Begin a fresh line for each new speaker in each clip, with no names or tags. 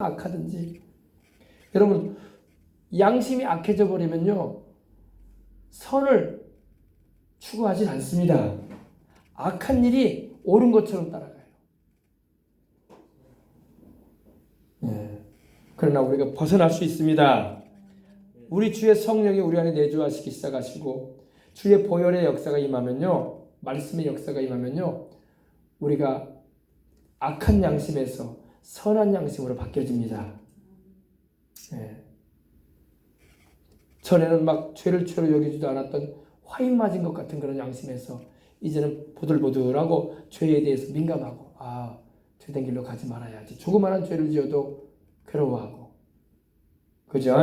악하든지. 여러분, 양심이 악해져 버리면요, 선을 추구하진 않습니다. 악한 일이 옳은 것처럼 따라가요. 그러나 우리가 벗어날 수 있습니다. 우리 주의 성령이 우리 안에 내주하시기 시작하시고 주의 보혈의 역사가 임하면요, 말씀의 역사가 임하면요, 우리가 악한 양심에서 선한 양심으로 바뀌어집니다. 전에는 막 죄를 죄로 여기지도 않았던 화인 맞은 것 같은 그런 양심에서 이제는 보들보들하고 죄에 대해서 민감하고, 죄된 길로 가지 말아야지. 조그마한 죄를 지어도 괴로워하고, 그죠?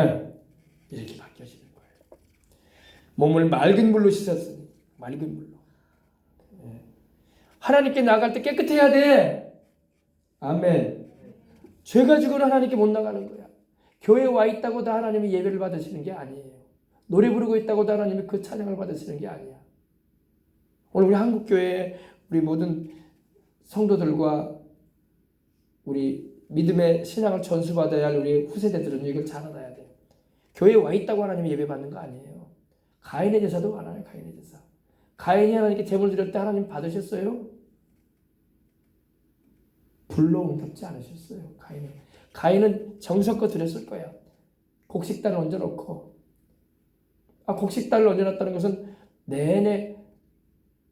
이렇게 바뀌어지는 거예요. 몸을 맑은 물로 씻었으니, 맑은 물로. 하나님께 나갈 때 깨끗해야 돼. 아멘. 죄 가지고는 하나님께 못 나가는 거야. 교회에 와 있다고 다 하나님이 예배를 받으시는 게 아니에요. 노래 부르고 있다고 다 하나님이 그 찬양을 받으시는 게 아니야. 오늘 우리 한국교회 우리 모든 성도들과 우리 믿음의 신앙을 전수받아야 할 우리 후세대들은 이걸 잘 알아야 돼요. 교회에 와 있다고 하나님이 예배 받는 거 아니에요. 가인의 제사도 안 하나요. 가인의 제사. 가인이 하나님께 제물 드릴 때 하나님 받으셨어요? 불로 응답지 않으셨어요. 가인은 정성껏 드렸을 거야. 곡식단을 얹어놓고. 곡식단을 얹어놨다는 것은 내내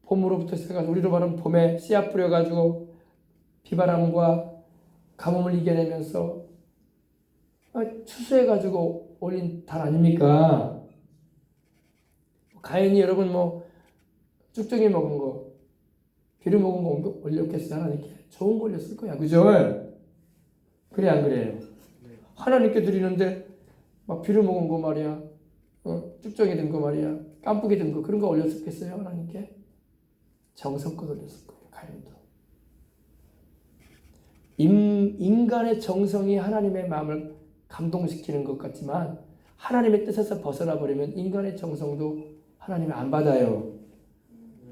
봄으로부터 시작해서 우리로 말하면 봄에 씨앗 뿌려가지고 비바람과 가뭄을 이겨내면서 추수해가지고 올린 달 아닙니까? 가인이 여러분 쭉정이 먹은 거, 비료 먹은 거 올렸겠어요? 하나님께? 좋은 거 올렸을 거야. 그죠? 그래 안 그래요? 하나님께 드리는데 막 비료 먹은 거 말이야, 쭉정이 든 거 말이야, 깐풍기 든 거, 그런 거 올렸겠어요? 하나님께? 정성껏 올렸을 거예요. 가인도. 인간의 정성이 하나님의 마음을 감동시키는 것 같지만 하나님의 뜻에서 벗어나 버리면 인간의 정성도 하나님이 안 받아요.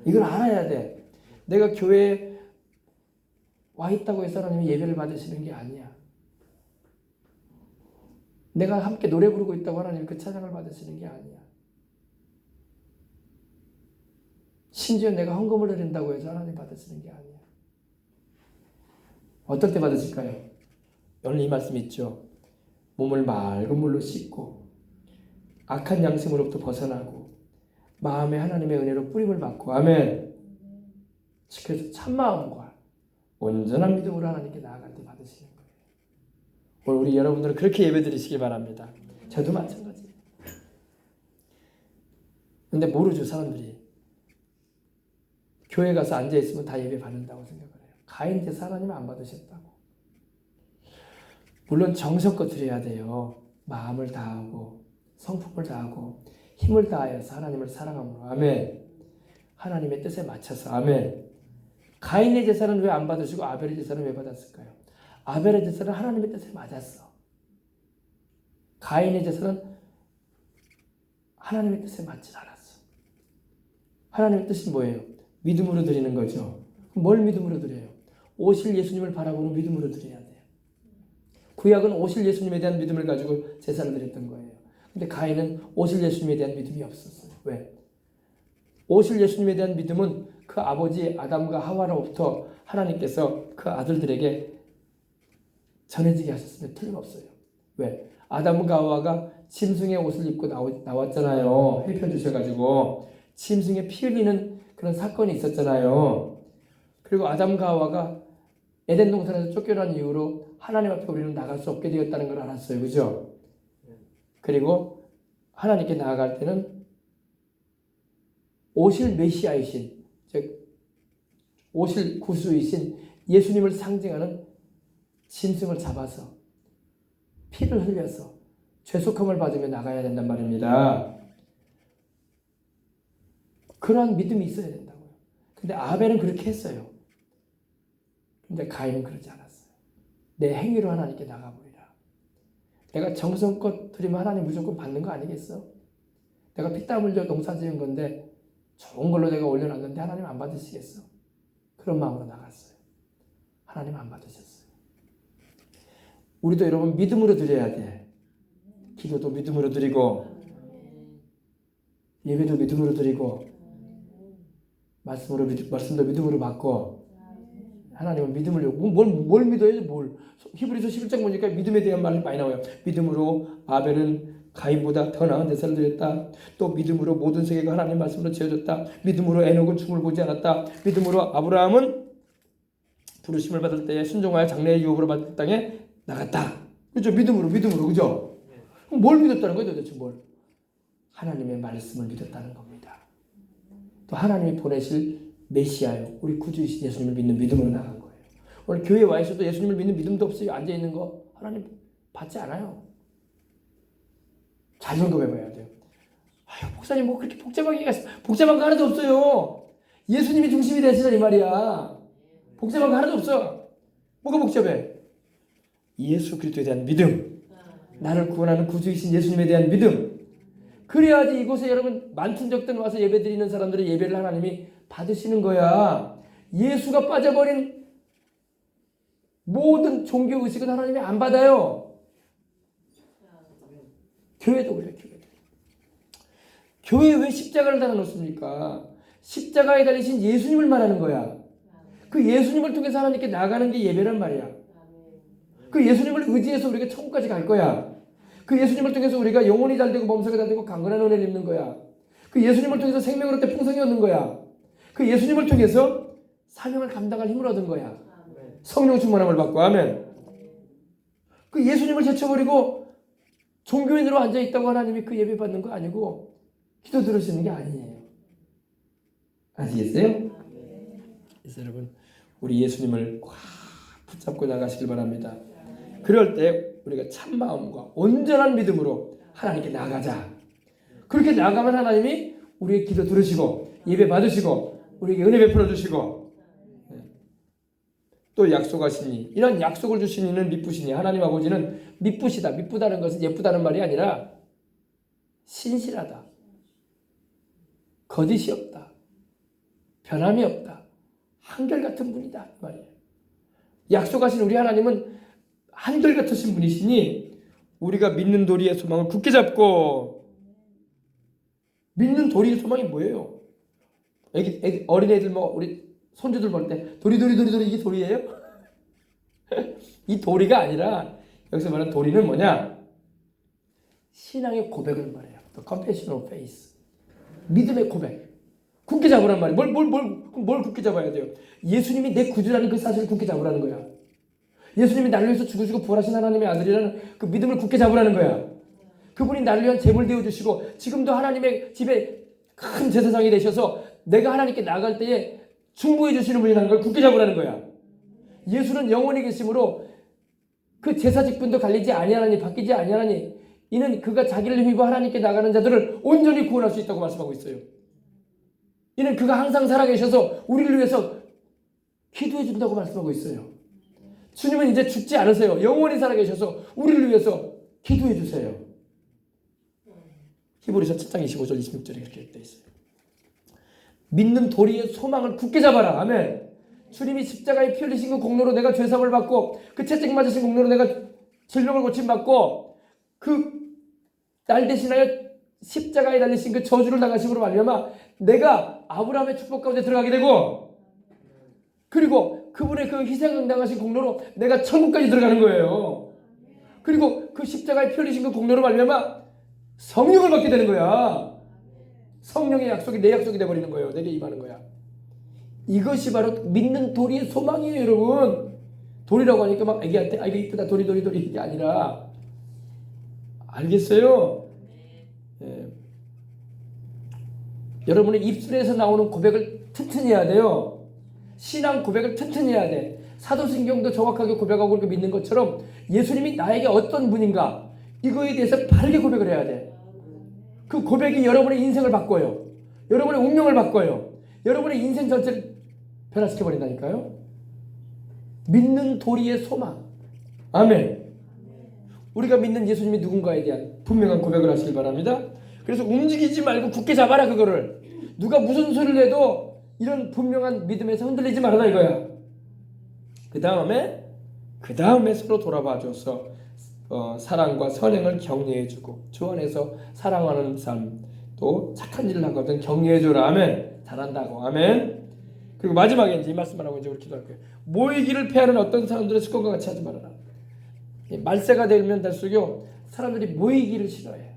이걸 알아야 돼. 내가 교회에 와 있다고 해서 하나님이 예배를 받으시는 게 아니야. 내가 함께 노래 부르고 있다고 하나님이 그 찬양을 받으시는 게 아니야. 심지어 내가 헌금을 드린다고 해서 하나님 받으시는 게 아니야. 어떨 때 받으실까요? 오늘 이 말씀 있죠. 몸을 맑은 물로 씻고 악한 양심으로부터 벗어나고 마음에 하나님의 은혜로 뿌림을 받고, 아멘. 그래서 참마음과 온전한 믿음으로 하나님께 나아갈 때 받으시는 거예요. 오늘 우리 여러분들은 그렇게 예배드리시기 바랍니다. 저도 마찬가지예요. 근데 모르죠, 사람들이. 교회 가서 앉아있으면 다 예배 받는다고 생각을 해요. 가인 제사 하나님 안 받으셨다고. 물론 정성껏 드려야 돼요. 마음을 다하고 성품을 다하고 힘을 다하여서 하나님을 사랑함으로. 아멘. 하나님의 뜻에 맞춰서. 아멘. 가인의 제사는 왜 안 받으시고 아벨의 제사는 왜 받았을까요? 아벨의 제사는 하나님의 뜻에 맞았어. 가인의 제사는 하나님의 뜻에 맞지 않았어. 하나님의 뜻이 뭐예요? 믿음으로 드리는 거죠. 뭘 믿음으로 드려요? 오실 예수님을 바라보는 믿음으로 드려야 돼요. 구약은 오실 예수님에 대한 믿음을 가지고 제사를 드렸던 거예요. 근데 가인은 오실 예수님에 대한 믿음이 없었어요. 왜? 오실 예수님에 대한 믿음은 그 아버지 아담과 하와로부터 하나님께서 그 아들들에게 전해지게 하셨으면 틀림없어요. 왜? 아담과 하와가 짐승의 옷을 입고 나왔잖아요. 해펴주셔가지고 짐승의 피 흘리는 그런 사건이 있었잖아요. 그리고 아담과 하와가 에덴 동산에서 쫓겨난 이후로 하나님 앞에 우리는 나갈 수 없게 되었다는 걸 알았어요. 그죠? 그리고 하나님께 나아갈 때는 오실 메시아이신, 즉 오실 구수이신 예수님을 상징하는 짐승을 잡아서 피를 흘려서 죄속함을 받으며 나가야 된단 말입니다. 그러한 믿음이 있어야 된다고요. 근데 아벨은 그렇게 했어요. 근데 가인은 그러지 않았어요. 내 행위로 하나님께 나가버리라. 내가 정성껏 드리면 하나님 무조건 받는 거 아니겠어? 내가 피땀 흘려 농사 지은 건데 좋은 걸로 내가 올려놨는데 하나님 안 받으시겠어? 그런 마음으로 나갔어요. 하나님 안 받으셨어요. 우리도 여러분 믿음으로 드려야 돼. 기도도 믿음으로 드리고 예배도 믿음으로 드리고 말씀도 믿음으로 받고 하나님은 믿음을 뭘 믿어야지 뭘. 히브리서 11장 보니까 믿음에 대한 말이 많이 나와요. 믿음으로 아벨은 가인보다 더 나은 제사를 드렸다. 또 믿음으로 모든 세계가 하나님 말씀으로 지어졌다. 믿음으로 에녹은 죽음을 보지 않았다. 믿음으로 아브라함은 부르심을 받을 때에 순종하여 장래의 유업으로 받을 땅에 나갔다. 그죠? 믿음으로 그죠? 그럼 뭘 믿었다는 거예요 도대체 뭘? 하나님의 말씀을 믿었다는 겁니다. 또 하나님이 보내실 메시아요 우리 구주이신 예수님을 믿는 믿음으로 나간 거예요. 오늘 교회에 와 있어도 예수님을 믿는 믿음도 없이 앉아있는 거 하나님 받지 않아요. 잘 점검해봐야 돼요. 아유 목사님 뭐 그렇게 복잡한 거 하나도 없어요. 예수님이 중심이 되시다 이 말이야. 복잡한 거 하나도 없어. 뭐가 복잡해? 예수 그리스도에 대한 믿음, 나를 구원하는 구주이신 예수님에 대한 믿음. 그래야지 이곳에 여러분 많든 적든 와서 예배드리는 사람들의 예배를 하나님이 받으시는 거야. 예수가 빠져버린 모든 종교 의식은 하나님이 안 받아요. 교회도 그래요. 교회에 왜 십자가를 달아놓습니까? 십자가에 달리신 예수님을 말하는 거야. 그 예수님을 통해서 하나님께 나가는 게 예배란 말이야. 그 예수님을 의지해서 우리가 천국까지 갈 거야. 그 예수님을 통해서 우리가 영혼이 잘되고 범사가 잘되고 강건한 은혜를 입는 거야. 그 예수님을 통해서 생명을 얻되 풍성히 얻는 거야. 그 예수님을 통해서 사명을 감당할 힘을 얻은 거야. 성령 충만함을 받고. 아멘. 그 예수님을 제쳐버리고 종교인으로 앉아있다고 하나님이 그 예배 받는 거 아니고 기도 들으시는 게 아니에요. 아시겠어요? 그래서 여러분 우리 예수님을 꽉 붙잡고 나가시길 바랍니다. 그럴 때 우리가 참 마음과 온전한 믿음으로 하나님께 나가자. 그렇게 나가면 하나님이 우리의 기도 들으시고 예배 받으시고 우리에게 은혜 베풀어 주시고 또 약속하시니 이런 약속을 주신 이는 미쁘시니 하나님 아버지는 미쁘시다. 미쁘다는 것은 예쁘다는 말이 아니라 신실하다. 거짓이 없다. 변함이 없다. 한결같은 분이다. 이 말이에요. 약속하신 우리 하나님은 한결같으신 분이시니 우리가 믿는 도리의 소망을 굳게 잡고. 믿는 도리의 소망이 뭐예요? 어린애들 우리 손주들 볼 때 도리 이게 도리예요? 이 도리가 아니라 여기서 말하는 도리는 뭐냐? 신앙의 고백을 말해요. The confession of faith. 믿음의 고백. 굳게 잡으란 말이에요. 뭘 굳게 잡아야 돼요? 예수님이 내 구주라는 그 사실을 굳게 잡으라는 거야. 예수님이 나를 위해서 죽으시고 부활하신 하나님의 아들이라는 그 믿음을 굳게 잡으라는 거야. 그분이 나를 위한 제물 되어주시고 지금도 하나님의 집에 큰 제사장이 되셔서 내가 하나님께 나갈 때에 충고해 주시는 분이라는 걸 굳게 잡으라는 거야. 예수는 영원히 계심으로 그 제사 직분도 갈리지 아니하나니 바뀌지 아니하나니 이는 그가 자기를 힘입어 하나님께 나가는 자들을 온전히 구원할 수 있다고 말씀하고 있어요. 이는 그가 항상 살아계셔서 우리를 위해서 기도해 준다고 말씀하고 있어요. 주님은 이제 죽지 않으세요. 영원히 살아계셔서 우리를 위해서 기도해 주세요. 히브리서 7장 25절 26절에 이렇게 되어 있어요. 믿는 도리의 소망을 굳게 잡아라. 아멘. 주님이 십자가에 피 흘리신 그 공로로 내가 죄사함을 받고 그 채찍 맞으신 공로로 내가 질병을 고침받고 그 날 대신하여 십자가에 달리신 그 저주를 당하심으로 말미암아 내가 아브라함의 축복 가운데 들어가게 되고 그리고 그분의 그 희생을 당하신 공로로 내가 천국까지 들어가는 거예요. 그리고 그 십자가에 피 흘리신 그 공로로 말미암아 성령을 받게 되는 거야. 성령의 약속이 내 약속이 되어버리는 거예요. 내게 임하는 거야. 이것이 바로 믿는 도리의 소망이에요, 여러분. 도리라고 하니까 막 애기한테 이거 이쁘다 도리 이게 아니라 알겠어요? 예. 여러분의 입술에서 나오는 고백을 튼튼히 해야 돼요. 신앙 고백을 튼튼히 해야 돼. 사도신경도 정확하게 고백하고 그렇게 믿는 것처럼 예수님이 나에게 어떤 분인가 이거에 대해서 바르게 고백을 해야 돼. 그 고백이 여러분의 인생을 바꿔요. 여러분의 운명을 바꿔요. 여러분의 인생 전체를 변화시켜버린다니까요. 믿는 도리의 소망. 아멘. 우리가 믿는 예수님이 누군가에 대한 분명한 고백을 하시길 바랍니다. 그래서 움직이지 말고 굳게 잡아라 그거를. 누가 무슨 소리를 해도 이런 분명한 믿음에서 흔들리지 말아라 이거야. 그 다음에 서로 돌아봐 줘서 사랑과 선행을 격려해주고 주 안에서 사랑하는 삶 또 착한 일을 하거든 격려해줘라. 아멘. 잘한다고. 아멘. 그리고 마지막에 이제 이 말씀만 하고 이제 우리 기도할 거예요. 모이기를 패하는 어떤 사람들의 습관과 같이 하지 말아라. 말세가 되면 될수록 사람들이 모이기를 싫어해.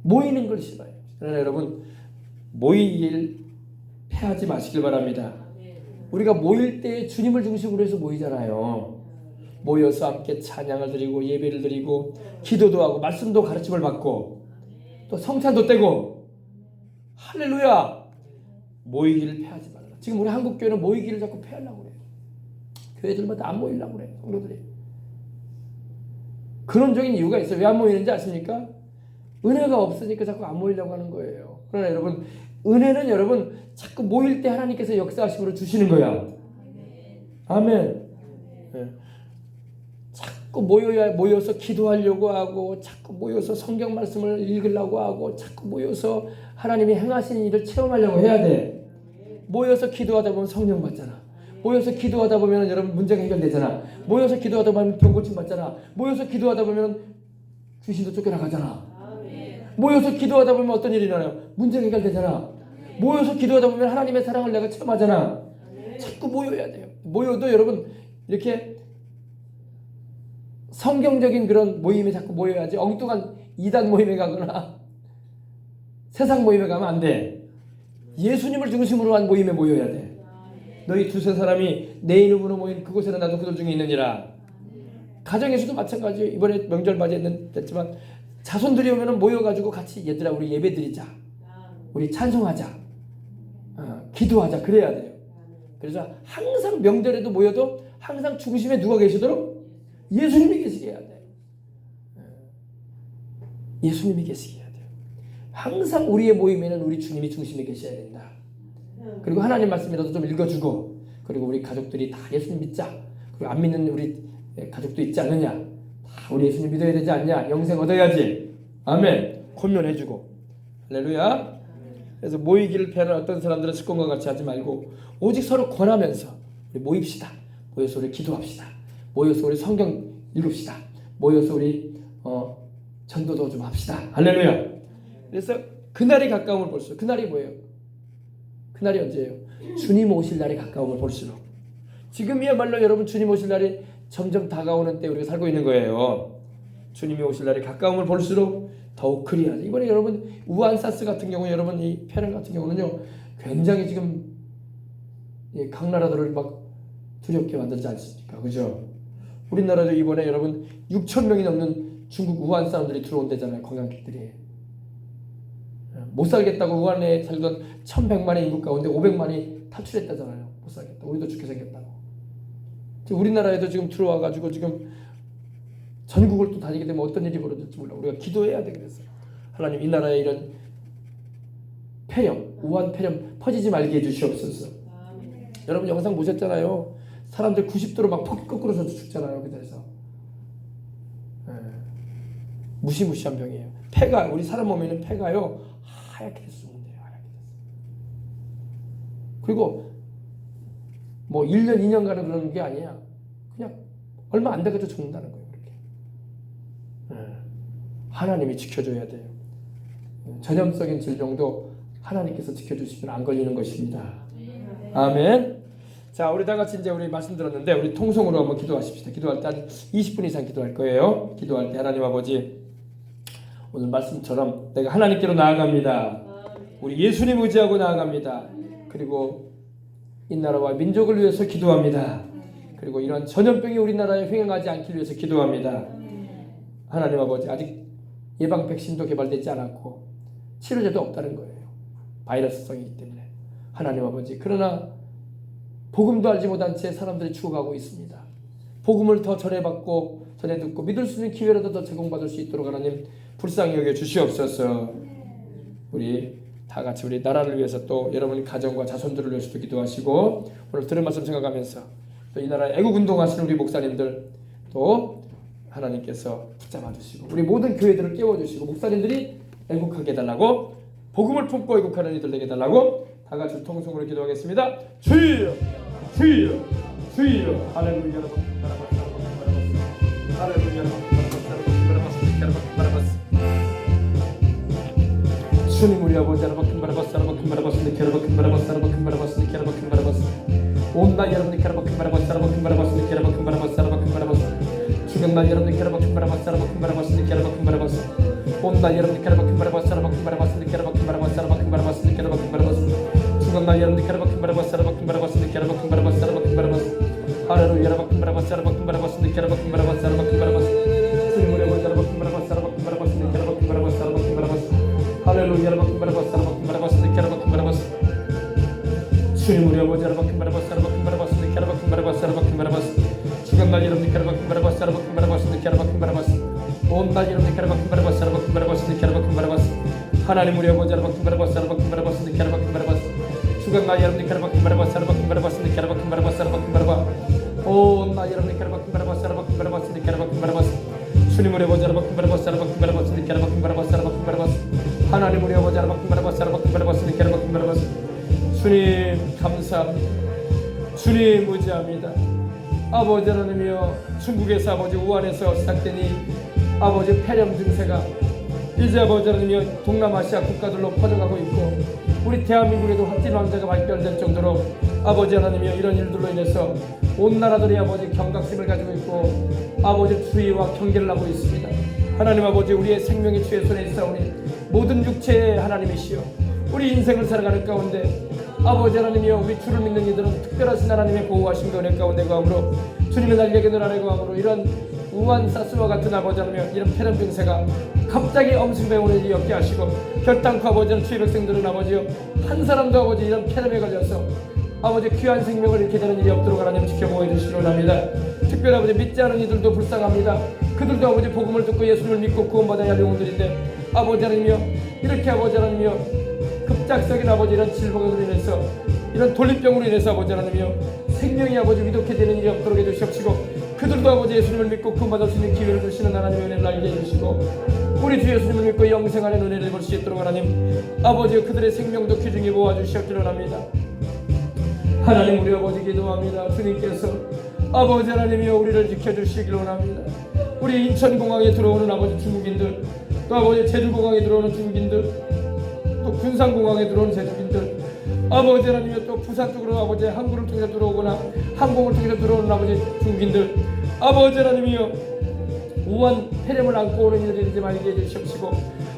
모이는 걸 싫어해요. 그러나 여러분 모이기를 패하지 마시길 바랍니다. 우리가 모일 때 주님을 중심으로 해서 모이잖아요. 모여서 함께 찬양을 드리고 예배를 드리고 기도도 하고 말씀도 가르침을 받고 또 성찬도 떼고 할렐루야. 모이기를 패하지 말아라. 지금 우리 한국교회는 모이기를 자꾸 패하려고 그래요. 교회들마다 안 모이려고 그래요. 성도들이. 근원적인 이유가 있어요. 왜 안 모이는지 아십니까? 은혜가 없으니까 자꾸 안 모이려고 하는 거예요. 그러나 여러분 은혜는 여러분 자꾸 모일 때 하나님께서 역사하심으로 주시는 거야. 아멘. 네. 자꾸 모여서 기도하려고 하고 자꾸 모여서 성경 말씀을 읽으려고 하고 자꾸 모여서 하나님이 행하신 일을 체험하려고 해야 돼. 모여서 기도하다 보면 성령 받잖아. 모여서 기도하다 보면 여러분 문제가 해결되잖아. 모여서 기도하다 보면 병 고침 받잖아. 모여서 기도하다 보면 귀신도 쫓겨나가잖아. 모여서 기도하다 보면 어떤 일이 일어나요? 문제가 해결되잖아. 모여서 기도하다 보면 하나님의 사랑을 내가 체험하잖아. 자꾸 모여야 돼요. 모여도 여러분 이렇게 성경적인 그런 모임에 자꾸 모여야지 엉뚱한 이단 모임에 가거나 세상 모임에 가면 안 돼. 예수님을 중심으로 한 모임에 모여야 돼. 너희 두세 사람이 내 이름으로 모인 그곳에는 나도 그들 중에 있느니라. 가정에서도 마찬가지예요. 이번에 명절 맞이했지만 자손들이 오면 모여가지고 같이 얘들아 우리 예배 드리자. 우리 찬송하자. 기도하자. 그래야 돼요. 그래서 항상 명절에도 모여도 항상 중심에 누가 계시도록 예수님이 계시게 해야 돼요. 예수님이 계시게 해야 돼요. 항상 우리의 모임에는 우리 주님이 중심에 계셔야 된다. 그리고 하나님 말씀이라도 좀 읽어주고 그리고 우리 가족들이 다 예수님 믿자. 그리고 안 믿는 우리 가족도 있지 않느냐. 다 우리 예수님 믿어야 되지 않냐. 영생 얻어야지. 아멘. 권면해주고. 할렐루야. 그래서 모이기를 패하는 어떤 사람들은 습관과 같이 하지 말고 오직 서로 권하면서 우리 모입시다. 모여서 우리 기도합시다. 모여서 우리 성경 읽읍시다. 모여서 우리 전도도 좀 합시다. 할렐루야. 그래서 그날이 가까움을 볼수록 그날이 뭐예요? 그날이 언제예요? 주님 오실 날이 가까움을 볼수록 지금이야말로 여러분 주님 오실 날이 점점 다가오는 때 우리가 살고 있는 거예요. 주님이 오실 날이 가까움을 볼수록 더욱 그리하죠. 이번에 여러분 우한사스 같은 경우 여러분 이 페럴 같은 경우는요 굉장히 지금 각 나라들을 막 두렵게 만들지 않습니까? 그죠? 우리나라도 이번에 여러분 6천 명이 넘는 중국 우한 사람들이 들어온대잖아요. 관광객들이. 못 살겠다고 우한에 살던 1,100만의 인구 가운데 500만이 탈출했다잖아요. 못 살겠다. 우리도 죽게 생겼다고. 우리나라에도 지금 들어와가지고 지금 전국을 또 다니게 되면 어떤 일이 벌어질지 몰라. 우리가 기도해야 돼. 그래서 하나님 이 나라에 이런 폐렴, 우한 폐렴 퍼지지 말게 해주시옵소서. 여러분 영상 보셨잖아요. 사람들 90도로 막 거꾸로 서서 죽잖아요. 그래서 무시무시한 병이에요. 폐가 우리 사람 몸에는 폐가요 하얗게 됐습니다. 하얗게 됐어요. 그리고 뭐 1년 2년간은 그러는 게 아니야. 그냥 얼마 안 돼가지고 죽는다는 거예요. 그렇게. 하나님이 지켜줘야 돼요. 전염성인 질병도 하나님께서 지켜주시면 안 걸리는 것입니다. 아멘. 자, 우리 다 같이 이제 우리 말씀 들었는데 우리 통성으로 한번 기도하십시다. 기도할 때 한 20분 이상 기도할 거예요. 기도할 때 하나님 아버지 오늘 말씀처럼 내가 하나님께로 나아갑니다. 우리 예수님 의지하고 나아갑니다. 그리고 이 나라와 민족을 위해서 기도합니다. 그리고 이런 전염병이 우리나라에 횡행하지 않기 위해서 기도합니다. 하나님 아버지 아직 예방 백신도 개발되지 않았고 치료제도 없다는 거예요. 바이러스성이기 때문에. 하나님 아버지 그러나 복음도 알지 못한 채 사람들이 죽어가고 있습니다. 복음을 더 전해받고 전해 듣고 믿을 수 있는 기회라도 더 제공받을 수 있도록 하나님 불쌍히 여겨 주시옵소서. 우리 다 같이 우리 나라를 위해서 또 여러분 가정과 자손들을 위해서도 기도하시고 오늘 들은 말씀 생각하면서 또 이 나라에 애국운동하시는 우리 목사님들 또 하나님께서 붙잡아 주시고 우리 모든 교회들을 깨워주시고 목사님들이 애국하게 해달라고 복음을 품고 애국하는 이들 되게 해달라고 다 같이 통성으로 기도하겠습니다. 주여 주여 주여 할렐루야. 주님 우리 아버지 온다 여러분들 죽였나 여러분들 온다 여러분들 죽었나 여러분들 할렐루야 주님 우리 아버지 죽은 날 여러분들 온 날 여러분들 하나님 우리 아버지 죽은 날 여러분들 온 날 여러분들 주님 우리 아버지 하나님 우리 아버지 주님 감사합니다. 주님 의지합니다. 아버지 하나님이여 중국에서 아버지 우한에서 시작된 이 아버지 폐렴 증세가 이제 아버지 하나님이여 동남아시아 국가들로 퍼져가고 있고 우리 대한민국에도 확진 환자가 발견될 정도로 아버지 하나님이여 이런 일들로 인해서 온 나라들이 아버지 경각심을 가지고 있고 아버지 주의와 경계를 하고 있습니다. 하나님 아버지 우리의 생명이 주의 손에 있사오니 모든 육체의 하나님이시여 우리 인생을 살아가는 가운데 아버지 하나님이여 우리 주를 믿는 이들은 특별하신 하나님의 보호하심과 은혜 가운데 거함으로 주님의 날개를 아래 거함으로 이런 우한 사스와 같은 아버지 하나님이여 이런 폐렴 증세가 갑자기 엄승배우는 일이 없게 하시고 결단코 아버지는 주의 백성들은 아버지여 한 사람도 아버지 이런 폐렴에 걸려서 아버지 귀한 생명을 잃게 되는 일이 없도록 하나님 지켜보아 주시기 원합니다. 특별히 아버지 믿지 않은 이들도 불쌍합니다. 그들도 아버지 복음을 듣고 예수님을 믿고 구원받아야 할 영혼들인데 아버지 하나님이여 이렇게 아버지 하나님이여 급작스럽게 아버지 이런 질병으로 인해서 이런 돌림병으로 인해서 아버지 하나님이여 생명이 아버지 위독해 되는 일이 없도록 해주시옵시고 그들도 아버지 예수님을 믿고 구원받을 수 있는 기회를 주시는 하나님의 은혜를 알게 해주시고 우리 주 예수님을 믿고 영생 안에 은혜를 볼 수 있도록 하나님 아버지여 그들의 생명도 귀중히 모아주시옵기를 원합니다. 하나님 우리 아버지 기도합니다. 주님께서 아버지 하나님이여 우리를 지켜주시기를 원합니다. 우리 인천공항에 들어오는 아버지 중국인들 또 아버지 제주공항에 들어오는 중국인들 또 군산공항에 들어오는 제주인들 아버지 하나님이여 또 부산 쪽으로 아버지 항구를 통해서 들어오거나 항공을 통해서 들어오는 아버지 중국인들 아버지 하나님이여 우한 폐렴을 안고 오는 일들이 되지 말게 해주시옵시고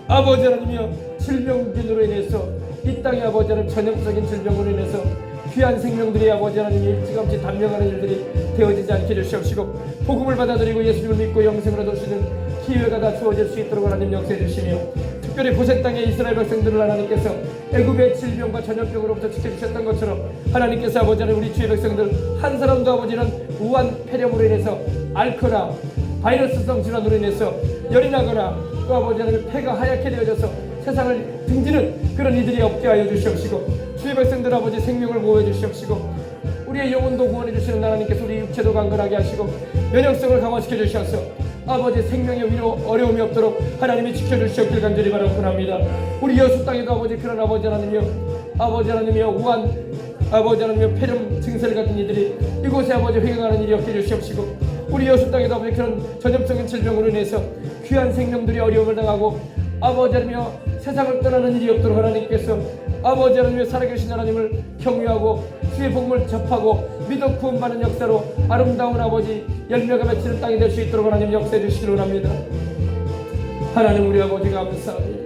아버지 하나님이여 질병균으로 인해서 이 땅에 아버지 하나님 전염적인 질병으로 인해서 귀한 생명들이 아버지 하나님 일찌감치 단명하는 일들이 되어지지 않게 해주시옵시고 복음을 받아들이고 예수님을 믿고 영생을 얻을 수 있는 기회가 다 주어질 수 있도록 하나님 역사해 주시며 특별히 고센 땅의 이스라엘 백성들을 하나님께서 애굽의 질병과 전염병으로부터 지켜주셨던 것처럼 하나님께서 아버지 하나님 우리 주의 백성들 한 사람도 아버지는 우한 폐렴으로 인해서 앓거나 바이러스성 질환으로 인해서 열이 나거나 또 아버지 하나님 폐가 하얗게 되어져서 세상을 등지는 그런 이들이 없게 하여 주시옵시고 주의 백성들 아버지 생명을 보호해 주시옵시고 우리의 영혼도 구원해 주시는 하나님께서 우리 육체도 강건하게 하시고 면역성을 강화시켜 주셔서 아버지 생명의 위로 어려움이 없도록 하나님이 지켜주시옵길 간절히 바라고 합니다. 우리 여수 땅에도 아버지 그런 아버지 하나님이여 우한 아버지 하나님이여 폐렴 증세를 가진 이들이 이곳에 아버지 회개하는 일이 없게 해주시옵시고 우리 여수 땅에도 아버지 그런 전염적인 질병으로 인해서 귀한 생명들이 어려움을 당하고 아버지 하나님이여 세상을 떠나는 일이 없도록 하나님께서 아버지 하나님의 살아계신 하나님을 경외하고 주의 복음을 접하고 믿어 구원받는 역사로 아름다운 아버지 열매가 맺히는 땅이 될 수 있도록 하나님 역사해 주시기를 원합니다. 하나님 우리 아버지 감사합니다.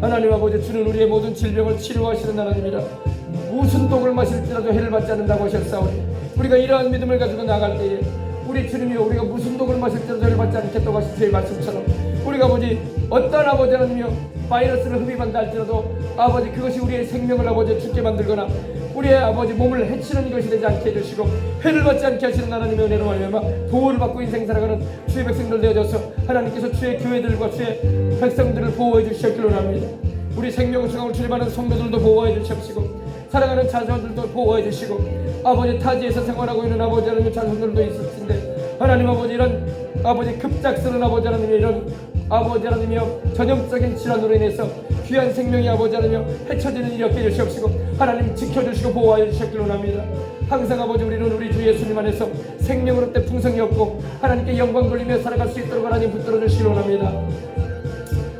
하나님 아버지 주는 우리의 모든 질병을 치료하시는 하나님이라 무슨 독을 마실지라도 해를 받지 않는다고 하셨사오니 우리가 이러한 믿음을 가지고 나갈 때에 우리 주님이여 우리가 무슨 독을 마실지라도 해를 받지 않겠다고 하신 주의 말씀처럼 우리가 아버지 어떤 아버지 하나님이여 바이러스를 흡입한다 할지라도 아버지 그것이 우리의 생명을 아버지 죽게 만들거나 우리의 아버지 몸을 해치는 것이 되지 않게 해주시고 해를 받지 않게 하시는 하나님의 은혜로 말미암아 보호를 받고 인생 살아가는 주의 백성들 되어져서 하나님께서 주의 교회들과 주의 백성들을 보호해 주시옵기를 원합니다. 우리 생명수강을 출입하는 성도들도 보호해 주시옵시고 살아가는 자손들도 보호해 주시고 아버지 타지에서 생활하고 있는 아버지 하나님의 자손들도 있을 텐데 하나님 아버지 이런 아버지 급작스러운 아버지 하나님의 이런 아버지 하나님이여 전염적인 질환으로 인해서 귀한 생명이 아버지 하나님이여 해쳐지는 일이 없게 해주시옵시고 하나님 지켜주시고 보호하여 주셨기를 원합니다. 항상 아버지 우리는 우리 주 예수님 안에서 생명으로 때 풍성이 없고 하나님께 영광 돌리며 살아갈 수 있도록 하나님 붙들어 주시기 원합니다.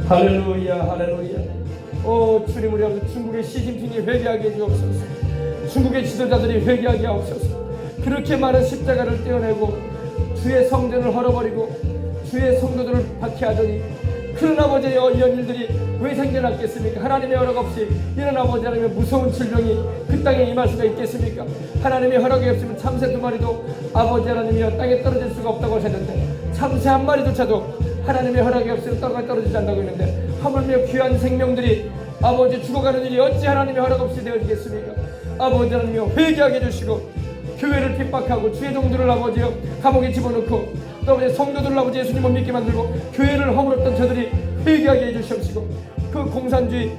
할렐루야 할렐루야. 주님 우리 아버지 중국의 시진핑이 회개하게 해주옵소서. 중국의 지도자들이 회개하게 하옵소서. 그렇게 많은 십자가를 떼어내고 주의 성전을 헐어버리고 주의 성도들을 박해하더니 그런 아버지 이런 일들이 왜 생겨났겠습니까? 하나님의 허락 없이 이런 아버지 하나님의 무서운 질병이 그 땅에 임할 수가 있겠습니까? 하나님의 허락이 없으면 참새 2마리도 아버지 하나님이여 땅에 떨어질 수가 없다고 하셨는데 참새 1마리조차도 하나님의 허락이 없으면 땅에 떨어지지 않는다고 했는데 하물며 귀한 생명들이 아버지 죽어가는 일이 어찌 하나님의 허락 없이 되어지겠습니까? 아버지 하나님이여 회개하게 해주시고 교회를 핍박하고 주의 종들을 아버지여 감옥에 집어넣고 또 아버지 성도들을 아버지 예수님 못 믿게 만들고 교회를 허물었던 저들이 회개하게 해주시옵시고 그 공산주의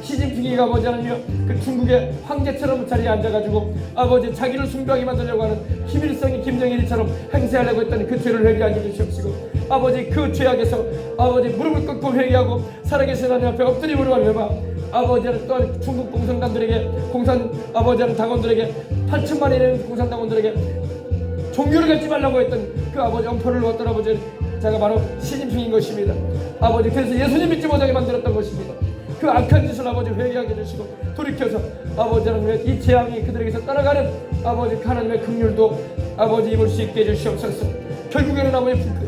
시진핑이 아버지 하나님이여 그 중국의 황제처럼 자리에 앉아가지고 아버지 자기를 숭배하게 만들려고 하는 김일성이 김정일이처럼 행세하려고 했던 그 죄를 회개하게 해주시옵시고 아버지 그 죄악에서 아버지 무릎을 꿇고 회개하고 살아계신 하나님 앞에 엎드림으로 하려마 아버지는 또한 중국 공산당들에게 공산 아버지는 당원들에게 8천만이 되는 공산당원들에게 종교를 갖지 말라고 했던 그 아버지 엄포를 놓았던 아버지 제가 바로 시진핑인 것입니다. 아버지 그래서 예수님 믿지 못하게 만들었던 것입니다. 그 악한 짓을 아버지 회개하게 해주시고 돌이켜서 아버지 하나님의 이 재앙이 그들에게서 떠나가는 아버지 하나님의 긍휼도 아버지 입을 수 있게 해주시옵소서. 결국에는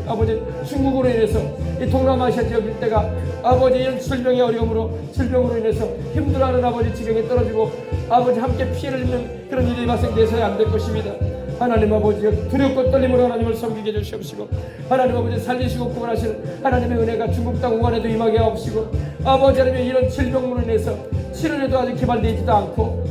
아버지 중국으로 인해서 이 동남아시아 지역 일대가 아버지 이런 질병의 어려움으로 질병으로 인해서 힘들어하는 아버지 지경에 떨어지고 아버지 함께 피해를 입는 그런 일이 발생돼서야 안 될 것입니다. 하나님 아버지 두렵고 떨림으로 하나님을 섬기게 해주시옵시고 하나님 아버지 살리시고 구원하시는 하나님의 은혜가 중국 땅 우한에도 임하게 하옵시고 아버지 하나님의 이런 질병으로 인해서 치료제도 아직 개발되지도 않고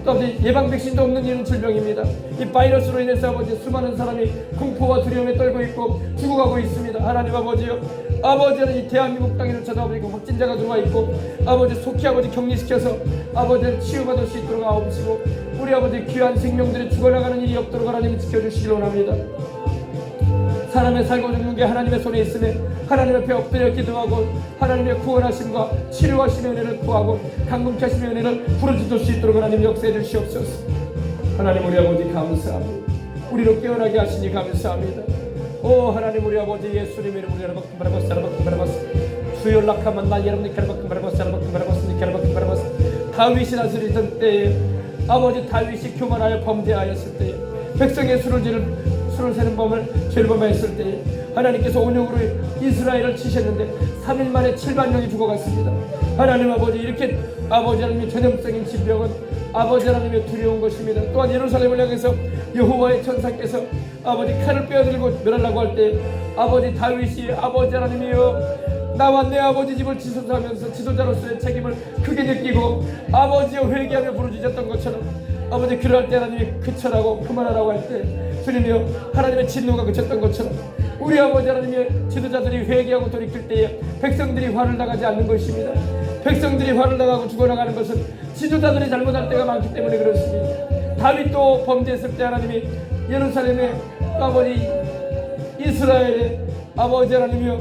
또 예방 백신도 없는 이런 질병입니다. 이 바이러스로 인해서 아버지 수많은 사람이 공포와 두려움에 떨고 있고 죽어가고 있습니다. 하나님 아버지요 아버지는 이 대한민국 땅에조차도 아버지 확진자가 들어와 있고 아버지 속히 아버지 격리시켜서 아버지를 치유받을 수 있도록 하옵시고 우리 아버지 귀한 생명들이 죽어나가는 일이 없도록 하나님 지켜주시기 원합니다. 사람의 살고 죽는 게 하나님의 손에 있으며 하나님 앞에 엎드려 기도하고 하나님의 구원하심과 치료하심의 은혜를 구하고 강건케 하심의 은혜를 부르짖을 수 있도록 하나님 역사해 주시옵소서. 하나님 우리 아버지 감사합니다. 우리로 깨어나게 하시니 감사합니다. 오 하나님 우리 아버지 예수님의 이름으로 여러분 바라봤어 주여 락하면 나 여러분들 바라봤어 다윗이 다스리던 때에 아버지 다윗이 교만하여 범죄하였을 때에 백성의 수를 세는 범을 죄를 범하였을 때에 하나님께서 온영으로 이스라엘을 치셨는데 3일 만에 7만 명이 죽어갔습니다. 하나님 아버지 이렇게 아버지 하나님의 전염성인 질병은 아버지 하나님의 두려운 것입니다. 또한 예루살렘을 향해서 여호와의 천사께서 아버지 칼을 빼어들고 멸하려고 할 때 아버지 다윗이 아버지 하나님이여 나와 내 아버지 집을 지속하면서 지도자로서의 책임을 크게 느끼고 아버지여 회개하며 부르짖었던 것처럼 아버지 그럴 때 하나님이 그쳐라고 그만하라고 할 때 주님이여 하나님의 진노가 그쳤던 것처럼 우리 아버지 하나님의 지도자들이 회개하고 돌이킬 때에 백성들이 화를 나가지 않는 것입니다. 백성들이 화를 나가고 죽어나가는 것은 지도자들이 잘못할 때가 많기 때문에 그렇습니다. 다윗도 범죄했을 때 하나님이 예루살렘의 아버지 이스라엘의 아버지 하나님이여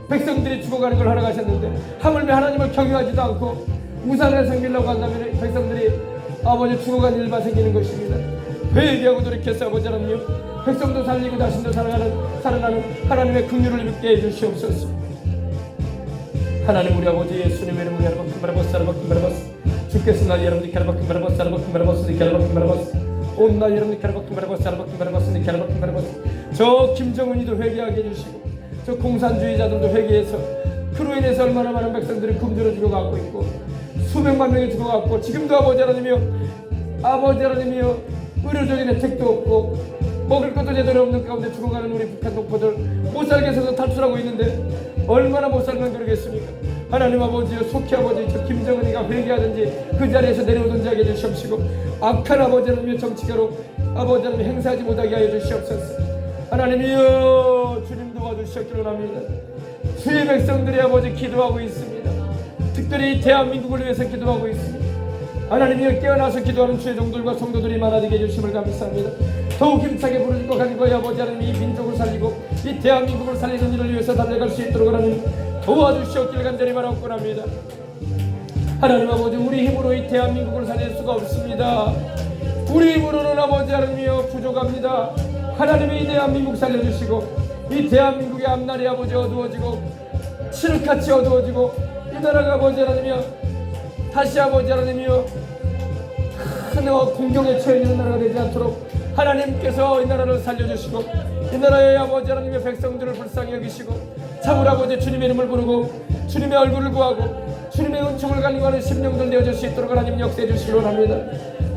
백성들이 죽어가는 걸 허락하셨는데 하물며 하나님을 경외하지도 않고 우상을 섬기려고 한다면 백성들이 아버지 죽어가는 일만 생기는 것입니다. 회개하고 돌이켜서 아버지 하나님 백성도 살리고 자신도 살아나는 하나님의 긍휼을 입게 해주시옵소서. 하나님 우리 아버지 예수님의 이름으로 여러분 주께서 나 여러분들 온나 여러분들 저 김정은이도 회개하게 해주시고 저 공산주의자들도 회개해서 그로 인해서 얼마나 많은 백성들이 굶주려 죽어가고 있고 수백만 명이 죽어갔고 지금도 아버지 하나님이여 의료적인 혜택도 없고 먹을 것도 제대로 없는 가운데 죽어가는 우리 북한 동포들 못 살게 해서 탈출하고 있는데 얼마나 못 살면 그러겠습니까? 하나님 아버지여 속히 아버지 저 김정은이가 회개하든지 그 자리에서 내려오든지 하게 해주시옵시고 악한 아버지 하나님의 정치가로 아버지 하나님 행사하지 못하게 하여 주시옵소서. 하나님이여 주님 도와주시옵기를 합니다. 주의 백성들이 아버지 기도하고 있습니다. 특별히 대한민국을 위해서 기도하고 있습니다. 하나님이여 깨어나서 기도하는 주의 종들과 성도들이 많아지게 해주심을 감사합니다. 더욱 힘차게 부르짖고 가지고 아버지 하나님 이 민족을 살리고 이 대한민국을 살리는 일을 위해서 달려갈 수 있도록 하나님 도와주시옵기를 간절히
'하나님 아버지 우리 힘으로 이 대한민국을 살릴 수가 없습니다.
우리 힘으로는 아버지 하나님이여 부족합니다. 하나님이 이 대한민국 살려주시고 이 대한민국의 앞날이 아버지 어두워지고 칠흑같이 어두워지고 이 나라가 아버지 하나님이여 다시 아버지 하나님이여 큰 공경에 처해 있는 나라가 되지 않도록 하나님께서 이 나라를 살려주시고 이 나라의 아버지 하나님의 백성들을 불쌍히 여기시고 참으로 아버지 주님의 이름을 부르고 주님의 얼굴을 구하고 주님의 은총을 간구하는 심령들 되어줄 수 있도록 하나님 역사해 주시기 원합니다.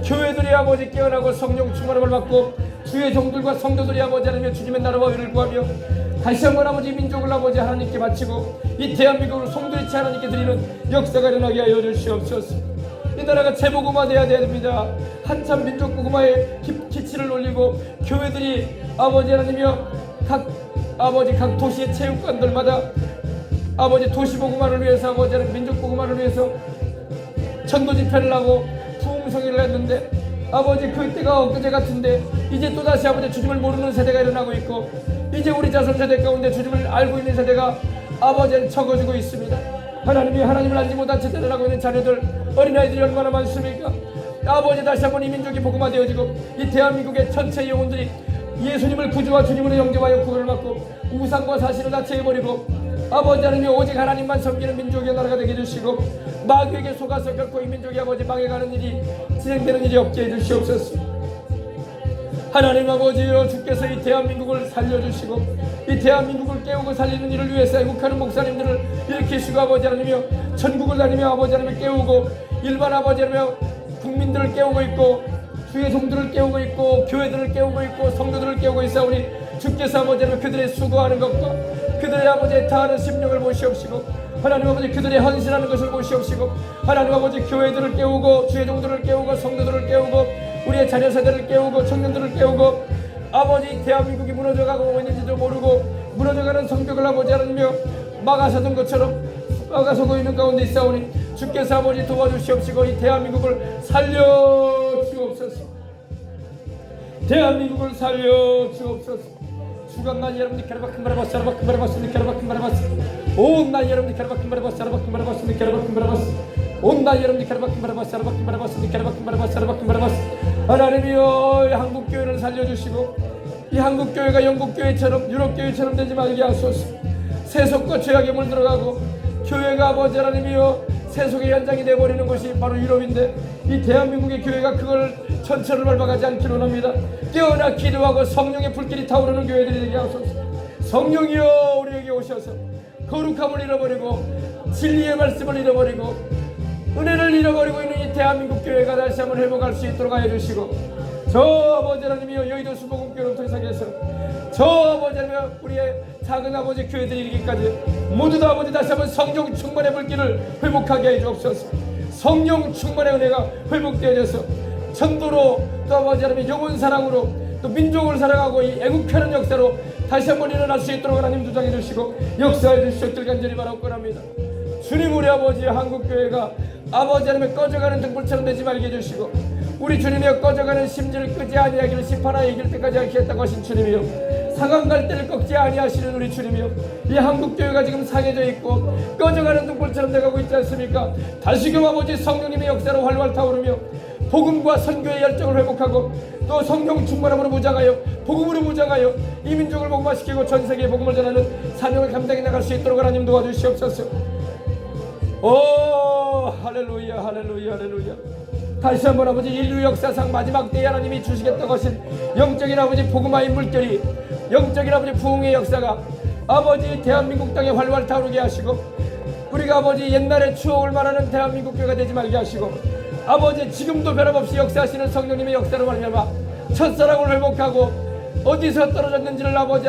교회들이 아버지 깨어나고 성령 충만함을 받고 주의 종들과 성도들이 아버지 하나님의 주님의 나라와 의를 구하며 다시 한번 아버지 민족을 아버지 하나님께 바치고 이 대한민국을 송두리째 하나님께 드리는 역사가 일어나게 하여 주시옵소서. 이 나라가 재복음화되어야 됩니다. 한참 민족 복음화에 기치를 올리고 교회들이 아버지 하나님이여 각 도시의 체육관들마다 아버지 도시 복음화를 위해서 아버지 하나님 민족 복음화를 위해서 전도 집회를 하고 부흥성회를 했는데 아버지 그때가 엊그제 같은데 이제 또다시 아버지 주님을 모르는 세대가 일어나고 있고 이제 우리 자손 세대 가운데 주님을 알고 있는 세대가 아버지를 적어지고 있습니다. 하나님이 하나님을 알지 못한 세대를 하고 있는 자녀들 어린아이들이 얼마나 많습니까? 아버지 다시 한번 이 민족이 복음화되어지고 이 대한민국의 전체 영혼들이 예수님을 구주와 주님으로 영접하여 구원을 받고 우상과 사실을 다 제해버리고 아버지 하나님이 오직 하나님만 섬기는 민족의 나라가 되게 해주시고 마귀에게 속아서 결코 이 민족이 아버지 망해가는 일이 진행되는 일이 없게 해주시옵소서. 하나님 아버지여 주께서 이 대한민국을 살려주시고 이 대한민국을 깨우고 살리는 일을 위해서 애국하는 목사님들을 일으키시고 아버지 하나님이여 전국을 다니며 아버지 하나님 깨우고 일반 아버지 하나님이여 국민들을 깨우고 있고 주의 종들을 깨우고 있고 교회들을 깨우고 있고 성도들을 깨우고 있사오니 주께서 아버지 하나님 그들의 수고하는 것과 그들의 아버지의 다하는 심령을 보시옵시고 하나님 아버지 그들의 헌신하는 것을 보시옵시고 하나님 아버지 교회들을 깨우고 주의 종들을 깨우고 성도들을 깨우고 우리의 자녀 세대를 깨우고 청년들을 깨우고 아버지 대한민국이 무너져가고 있는지도 모르고 무너져가는 성벽을 아버지 하나님이여 막아서던 것처럼 막아서고 있는 가운데 있사오니 주께서 아버지 도와주시옵시고 이 대한민국을 살려주옵소서. 대한민국을 살려주옵소서. 주간날 여러분들 캐러바큰 바라바스 사라바큰 바라바스 캐러바큰 바라바스 온날 여러분들 캐러바큰 바라바스 사라바큰 바라바스 캐러바큰 바라바스 온날 여러분들 캐러바큰 바라바스 사라바큰 바라바스 캐러바큰 바라바스 사라바큰 바라바스 하나님이여 한국교회를 살려주시고 이 한국교회가 영국교회처럼 유럽교회처럼 되지 말게 하소서. 세속과 죄악에 물들어가고 교회가 아버지 하나님이여 세속의 현장이 되어버리는 것이 바로 유럽인데 이 대한민국의 교회가 그걸 전철을 밟아가지 않기를 원합니다. 깨어나 기도하고 성령의 불길이 타오르는 교회들이 되게 하소서. 성령이여 우리에게 오셔서 거룩함을 잃어버리고 진리의 말씀을 잃어버리고 은혜를 잃어버리고 있는 이 대한민국 교회가 다시 한번 회복할 수 있도록 하여 주시고 저 아버지 하나님이여 여의도 수복음교회를 통해서 저 아버지 하나님이여 우리의 작은 아버지 교회들이 이르기까지 모두 다 아버지 다시 한번 성령 충만의 불길을 회복하게 해 주옵소서. 성령 충만의 은혜가 회복되어져서 전도로 또 아버지 하나님의 영혼 사랑으로 또 민족을 사랑하고 이 애국하는 역사로 다시 한번 일어날 수 있도록 하나님 주장해 주시고 역사해 주시옵길 간절히 바라옵고합니다. 주님 우리 아버지 한국교회가 아버지 하나님의 꺼져가는 등불처럼 되지 말게 해주시고 우리 주님이여 꺼져가는 심지를 끄지 아니하기를 심판하여 이길 때까지 하겠다고 하신 주님이여 상한 갈대를 꺾지 아니하시는 우리 주님이여 이 한국교회가 지금 상해져 있고 꺼져가는 등불처럼 돼가고 있지 않습니까? 다시금 아버지 성령님의 역사로 활활 타오르며 복음과 선교의 열정을 회복하고 또 성령 충만함으로 무장하여 복음으로 무장하여 이 민족을 복음화시키고 전세계에 복음을 전하는 사명을 감당해 나갈 수 있도록 하나님 도와주시옵소서. 오 할렐루야 할렐루야 할렐루야. 다시 한번 아버지 인류 역사상 마지막 때에 하나님이 주시겠다고 하신 영적인 아버지 복음화의 물결이 영적인 아버지 부흥의 역사가 아버지 대한민국 땅에 활활 타오르게 하시고 우리가 아버지 옛날의 추억을 말하는 대한민국 교회가 되지 말게 하시고 아버지 지금도 변함없이 역사하시는 성령님의 역사로 말미암아 첫사랑을 회복하고 어디서 떨어졌는지를 아버지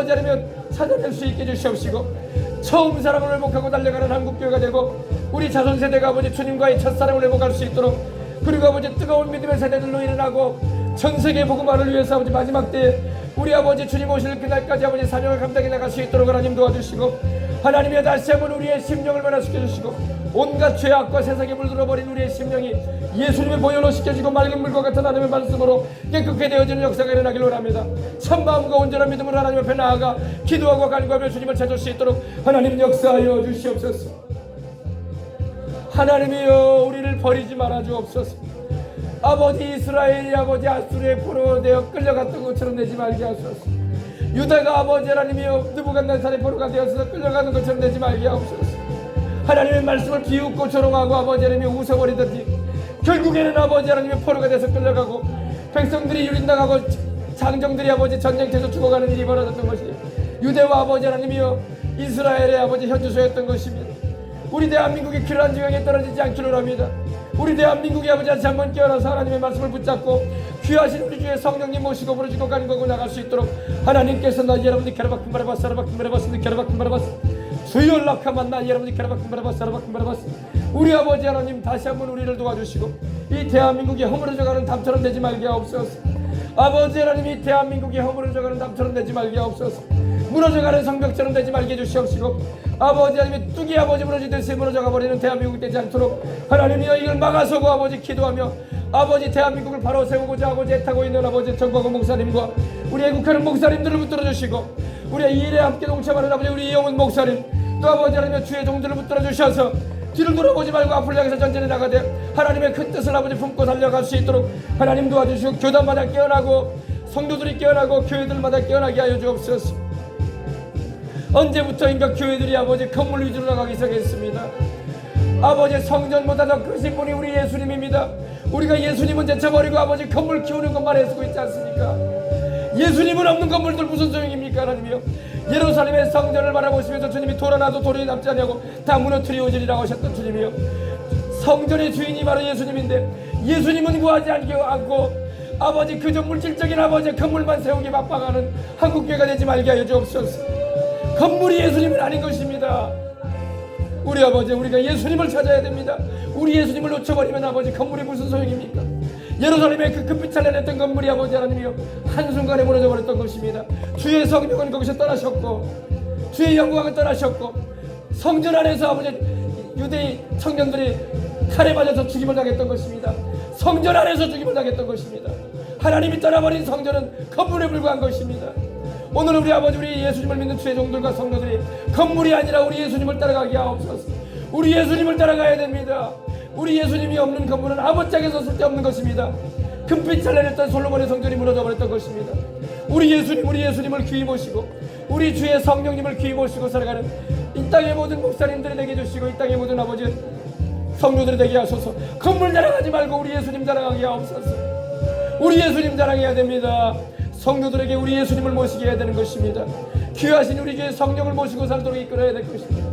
하나님 찾아낼 수 있게 해주시옵시고 처음 사랑을 회복하고 달려가는 한국교회가 되고 우리 자손세대가 아버지 주님과의 첫사랑을 회복할 수 있도록 그리고 아버지 뜨거운 믿음의 세대들로 일어나고 전세계 복음화를 위해서 아버지 마지막 때에 우리 아버지 주님 오실 그날까지 아버지 사명을 감당해 나갈 수 있도록 하나님 도와주시고 하나님이 다시 한번 우리의 심령을 변화시켜 주시고 온갖 죄악과 세상에 물들어버린 우리의 심령이 예수님의 보혈로 씻겨지고 맑은 물과 같은 하나님의 말씀으로 깨끗게 되어지는 역사가 일어나길 원합니다. 참마음과 온전한 믿음으로 하나님 앞에 나아가 기도하고 간구하며 주님을 찾을 수 있도록 하나님 역사하여 주시옵소서. 하나님이여 우리를 버리지 말아 주옵소서. 아버지 이스라엘이 아버지 아수르의 포로가 되어 끌려갔던 것처럼 내지 말게 하소서. 유다가 아버지 하나님이여 느부갓네살의 포로가 되어서 끌려가는 것처럼 내지 말게 하옵소서. 하나님의 말씀을 비웃고 조롱하고 아버지 하나님이 웃어버리든지 결국에는 아버지 하나님의 포로가 돼서 끌려가고 백성들이 유린당하고 장정들이 아버지 전쟁터에서 죽어가는 일이 벌어졌던 것이 유대와 아버지 하나님이여 이스라엘의 아버지 현주소였던 것입니다. 우리 대한민국이 그러한 지경에 떨어지지 않기를 합니다. 우리 대한민국이 아버지 다시 한번 깨어나서 하나님의 말씀을 붙잡고 귀하신 우리 주의 성령님 모시고 부르시고 가는 거고 나갈 수 있도록 하나님께서 나 여러분들 캐라바큰 바라바스 라바큰 바라바스 캐라바큰 바라바스 주여 연락하면 나 여러분들 캐라바큰 바라바스 라바큰 바라바스 우리 아버지 하나님 다시 한번 우리를 도와주시고 이 대한민국이 허물어져가는 담처럼 되지 말게 하옵소서. 아버지 하나님 이 대한민국이 허물어져가는 담처럼 되지 말게 하옵소서. 무너져가는 성벽처럼 되지 말게 해주시옵시고 아버지 하나님의 뚝이 아버지 무너지듯이 무너져가 버리는 대한민국 되지 않도록 하나님이여 이걸 막아서고 아버지 기도하며 아버지 대한민국을 바로 세우고자 하고 애타고 있는 아버지 정광훈 목사님과 우리 애국하는 목사님들을 붙들어 주시고 우리 이 일에 함께 동참하는 아버지 우리 이영훈 목사님 또 아버지 하나님의 주의 종들을 붙들어 주셔서 뒤를 돌아보지 말고 앞을 향해서 전진해 나가되 하나님의 큰 뜻을 아버지 품고 달려갈 수 있도록 하나님 도와주시고 교단마다 깨어나고 성도들이 깨어나고 교회들마다 깨어나게 하여 주옵소서. 언제부터인가 교회들이 아버지 건물 위주로 나가기 시작했습니다. 아버지 성전보다 더 크신 분이 우리 예수님입니다. 우리가 예수님은 제쳐버리고 아버지 건물 키우는 것만 애쓰고 있지 않습니까? 예수님은 없는 건물들 무슨 소용입니까 하나님이요. 예루살렘의 성전을 바라보시면서 주님이 돌아나도 돌이 남지 않냐고 다 무너뜨리오지리라고 하셨던 주님이요. 성전의 주인이 바로 예수님인데 예수님은 구하지 않고 아버지 그저 물질적인 아버지 건물만 세우기 바빠가는 한국교회가 되지 말게 하여 주옵소서. 건물이 예수님은 아닌 것입니다. 우리 아버지 우리가 예수님을 찾아야 됩니다. 우리 예수님을 놓쳐버리면 아버지 건물이 무슨 소용입니까? 예루살렘의 그 금빛 찬란했던 건물이 아버지 하나님이여 한순간에 무너져 버렸던 것입니다. 주의 성령은 거기서 떠나셨고 주의 영광은 떠나셨고 성전 안에서 아버지 유대인 청년들이 칼에 맞아서 죽임을 당했던 것입니다. 성전 안에서 죽임을 당했던 것입니다. 하나님이 떠나버린 성전은 건물에 불과한 것입니다. 오늘 우리 아버지 우리 예수님을 믿는 주의 종들과 성도들이 건물이 아니라 우리 예수님을 따라가게 하옵소서. 우리 예수님을 따라가야 됩니다. 우리 예수님이 없는 건물은 아무짝에서 쓸데없는 것입니다. 금빛 찬란했던 솔로몬의 성전이 무너져 버렸던 것입니다. 우리 예수님을 귀히 모시고 우리 주의 성령님을 귀히 모시고 살아가는 이 땅의 모든 목사님들이 되게 해주시고 이 땅의 모든 아버지 성도들이 되게 하소서. 건물 자랑하지 말고 우리 예수님 자랑하게 하옵소서. 우리 예수님 자랑해야 됩니다. 성도들에게 우리 예수님을 모시게 해야 되는 것입니다. 귀하신 우리 주의 성령을 모시고 살도록 이끌어야 될 것입니다.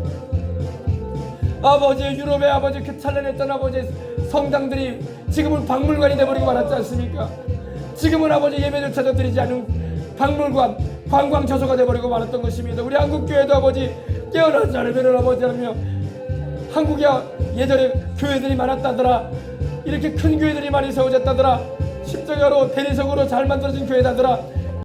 아버지 유럽의 아버지 그 찬란했던 아버지 성당들이 지금은 박물관이 되어버리고 말았지 않습니까? 지금은 아버지 예배조차도 드리지 않은 박물관 관광처소가 되어버리고 말았던 것입니다. 우리 한국교회도 아버지 깨어나지 않으면 아버지 하며 한국에 예전에 교회들이 많았다더라. 이렇게 큰 교회들이 많이 세워졌다더라. 십자가로 대리석으로 잘 만들어진 교회다더라.